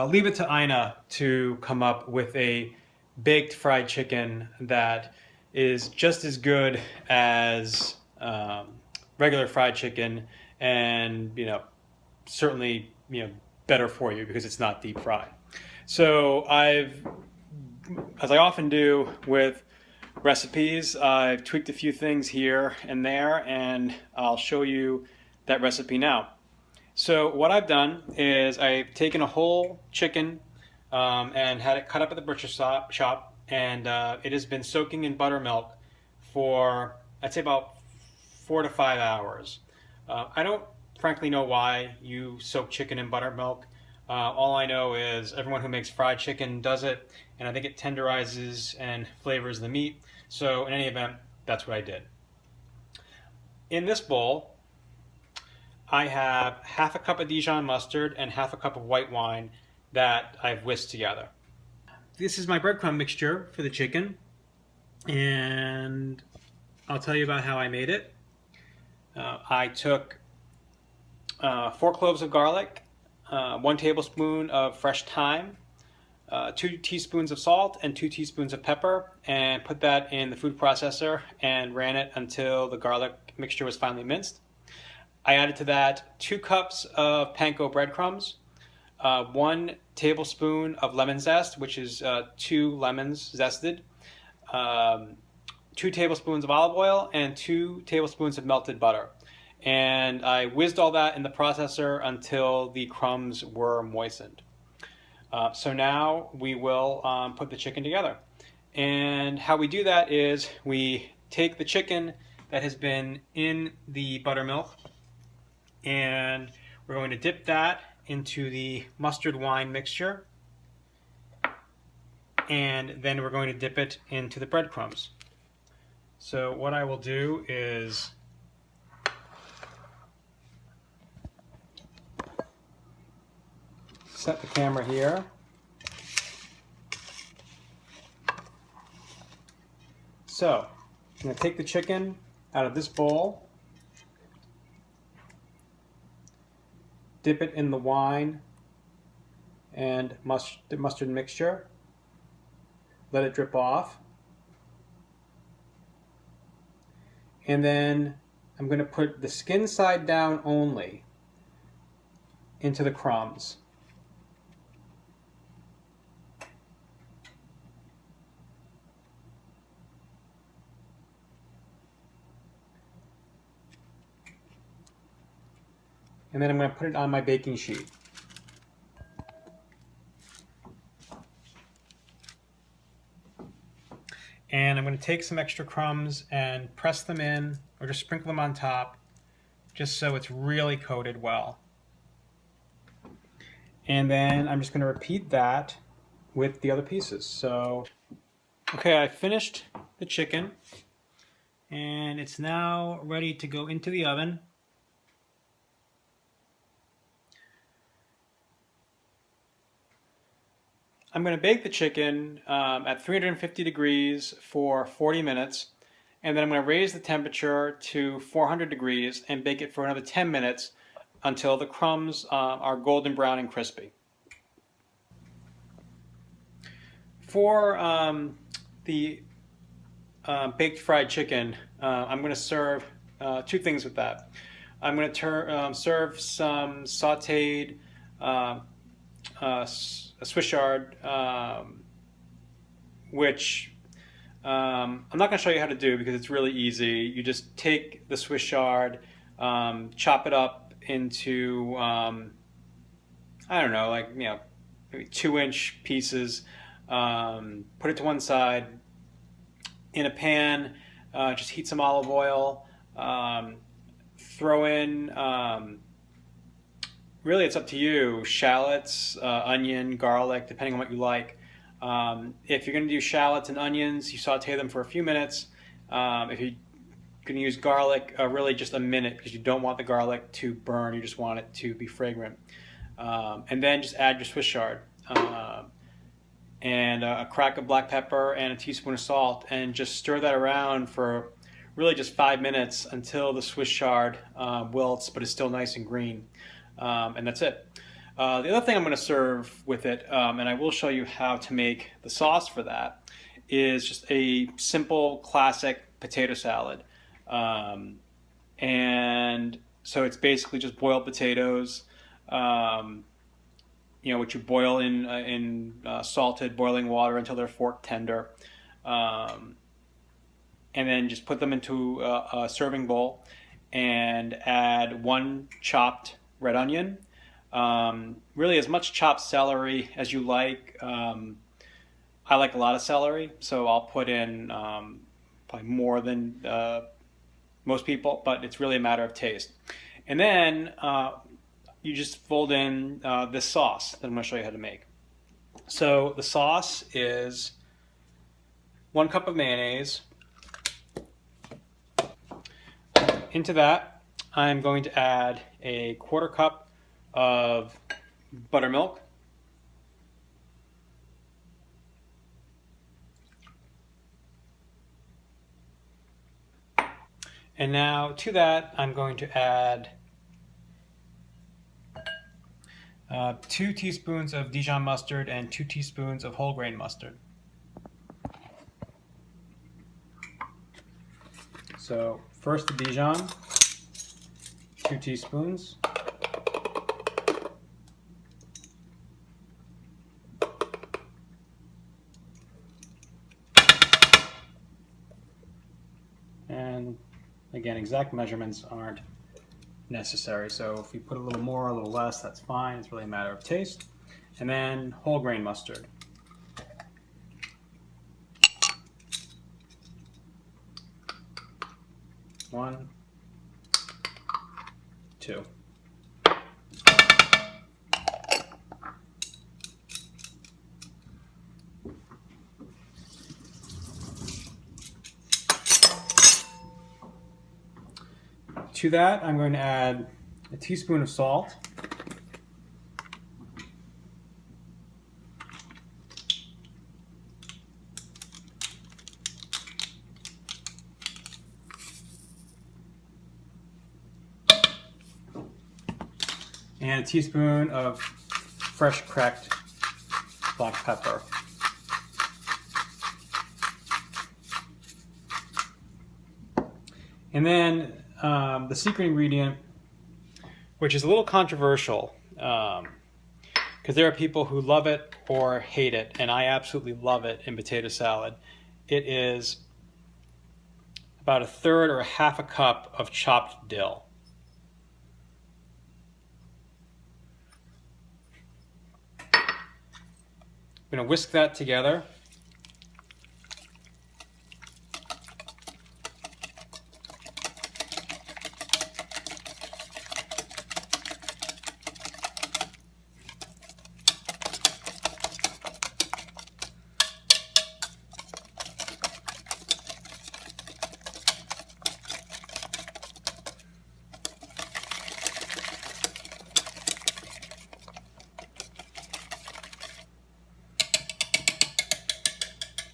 leave it to Ina to come up with a baked fried chicken that is just as good as regular fried chicken, and certainly better for you because it's not deep fried. So as I often do with recipes, I've tweaked a few things here and there, and I'll show you that recipe now. So what I've done is I've taken a whole chicken and had it cut up at the butcher shop, and it has been soaking in buttermilk for, I'd say, about 4 to 5 hours. I don't frankly know why you soak chicken in buttermilk. All I know is everyone who makes fried chicken does it, and I think it tenderizes and flavors the meat. So in any event, that's what I did. In this bowl, I have half a cup of Dijon mustard and half a cup of white wine that I've whisked together. This is my breadcrumb mixture for the chicken, and I'll tell you about how I made it. I took 4 cloves of garlic, 1 tablespoon of fresh thyme, 2 teaspoons of salt, and 2 teaspoons of pepper, and put that in the food processor and ran it until the garlic mixture was finely minced. I added to that 2 cups of panko breadcrumbs, 1 tablespoon of lemon zest, which is 2 lemons zested, 2 tablespoons of olive oil, and 2 tablespoons of melted butter. And I whizzed all that in the processor until the crumbs were moistened. So now we will put the chicken together. And how we do that is we take the chicken that has been in the buttermilk, and we're going to dip that into the mustard wine mixture, and then we're going to dip it into the breadcrumbs. So what I will do is set the camera here. So I'm going to take the chicken out of this bowl, dip it in the wine and mustard mixture, let it drip off, and then I'm going to put the skin side down only into the crumbs. And then I'm going to put it on my baking sheet. And I'm going to take some extra crumbs and press them in, or just sprinkle them on top, just so it's really coated well. And then I'm just going to repeat that with the other pieces. So, okay, I finished the chicken, and it's now ready to go into the oven. I'm going to bake the chicken at 350 degrees for 40 minutes, and then I'm going to raise the temperature to 400 degrees and bake it for another 10 minutes until the crumbs are golden brown and crispy. For the baked fried chicken, I'm going to serve 2 things with that. I'm going to serve some sauteed Swiss chard, which I'm not going to show you how to do because it's really easy. You just take the Swiss chard, chop it up into I don't know, like maybe 2-inch pieces. Put it to one side. In a pan, just heat some olive oil. Throw in. Really, it's up to you. Shallots, onion, garlic, depending on what you like. If you're going to do shallots and onions, you saute them for a few minutes. If you're going to use garlic, really just a minute, because you don't want the garlic to burn. You just want it to be fragrant. And then just add your Swiss chard. And a crack of black pepper and a teaspoon of salt, and just stir that around for really just 5 minutes until the Swiss chard wilts but is still nice and green. And that's it. The other thing I'm going to serve with it, and I will show you how to make the sauce for that, is just a simple classic potato salad. Um, and so it's basically just boiled potatoes, um, which you boil in salted boiling water until they're fork tender, um, and then just put them into a serving bowl and add one chopped red onion, really as much chopped celery as you like. I like a lot of celery, so I'll put in probably more than most people, but it's really a matter of taste. And then you just fold in this sauce that I'm going to show you how to make. So the sauce is 1 cup of mayonnaise. Into that, I'm going to add a 1/4 cup of buttermilk. And now to that, I'm going to add 2 teaspoons of Dijon mustard and 2 teaspoons of whole grain mustard. So first the Dijon, 2 teaspoons. And again, exact measurements aren't necessary. So if you put a little more, a little less, that's fine. It's really a matter of taste. And then whole grain mustard. 1, 2. To that, I'm going to add a teaspoon of salt. And a teaspoon of fresh cracked black pepper. And then the secret ingredient, which is a little controversial, because there are people who love it or hate it, and I absolutely love it in potato salad. It is about 1/3 or 1/2 cup of chopped dill. I'm going to whisk that together.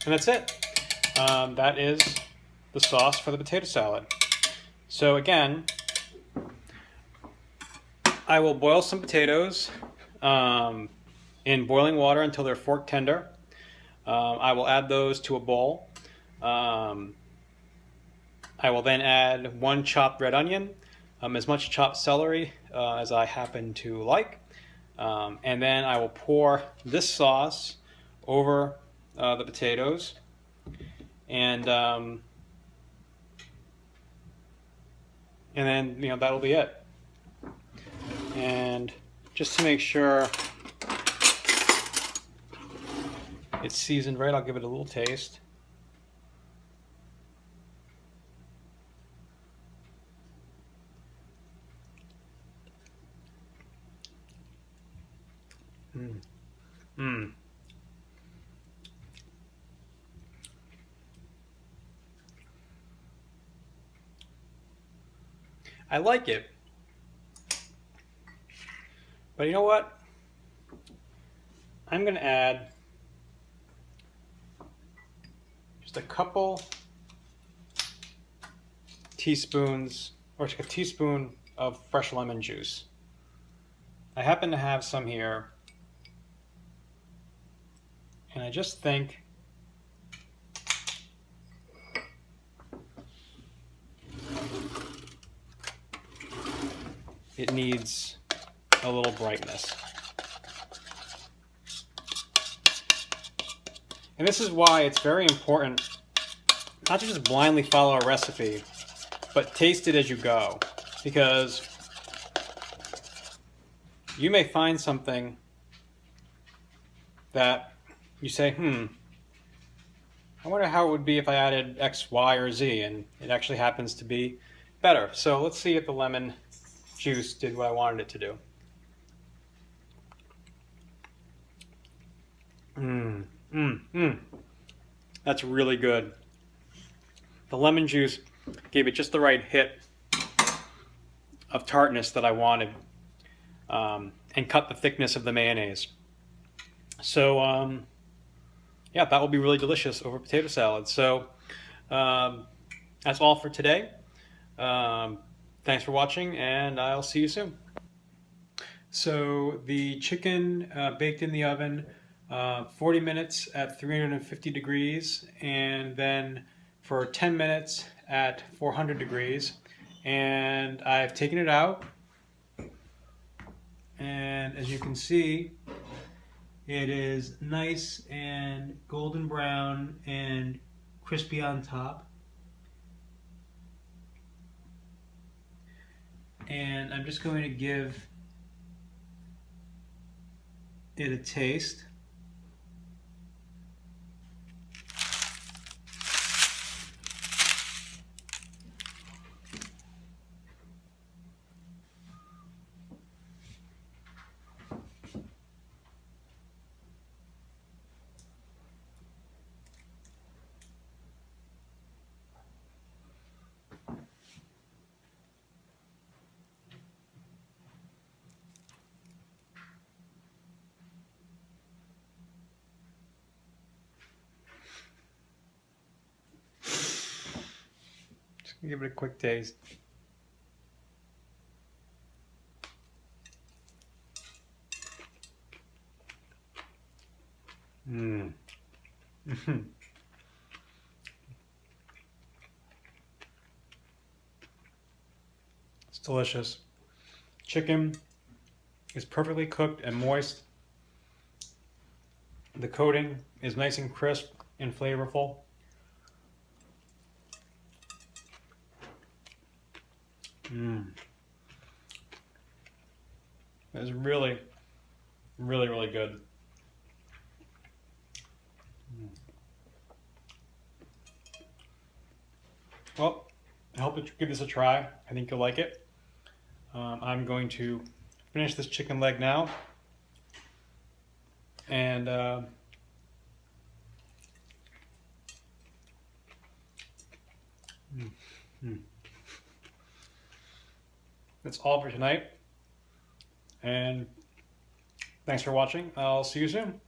And that's it. That is the sauce for the potato salad. So again, I will boil some potatoes in boiling water until they're fork tender. I will add those to a bowl. I will then add 1 chopped red onion, as much chopped celery as I happen to like. And then I will pour this sauce over the potatoes, and then that'll be it. And just to make sure it's seasoned right, I'll give it a little taste. I like it. But you know what? I'm going to add just a couple teaspoons, or a teaspoon of fresh lemon juice. I happen to have some here, and I just think it needs a little brightness. And this is why it's very important not to just blindly follow a recipe, but taste it as you go. Because you may find something that you say, I wonder how it would be if I added X, Y, or Z, and it actually happens to be better. So let's see if the lemon juice did what I wanted it to do. That's really good. The lemon juice gave it just the right hit of tartness that I wanted, and cut the thickness of the mayonnaise. So yeah, that will be really delicious over potato salad. So that's all for today. Thanks for watching, and I'll see you soon. So the chicken baked in the oven 40 minutes at 350 degrees, and then for 10 minutes at 400 degrees. And I've taken it out, and as you can see, it is nice and golden brown and crispy on top. And I'm just going to give it a taste. Just give it a quick taste. Mmm. It's delicious. Chicken is perfectly cooked and moist. The coating is nice and crisp and flavorful. It's really, really, really good. Well, I hope that you give this a try. I think you'll like it. I'm going to finish this chicken leg now. And that's all for tonight. And thanks for watching. I'll see you soon.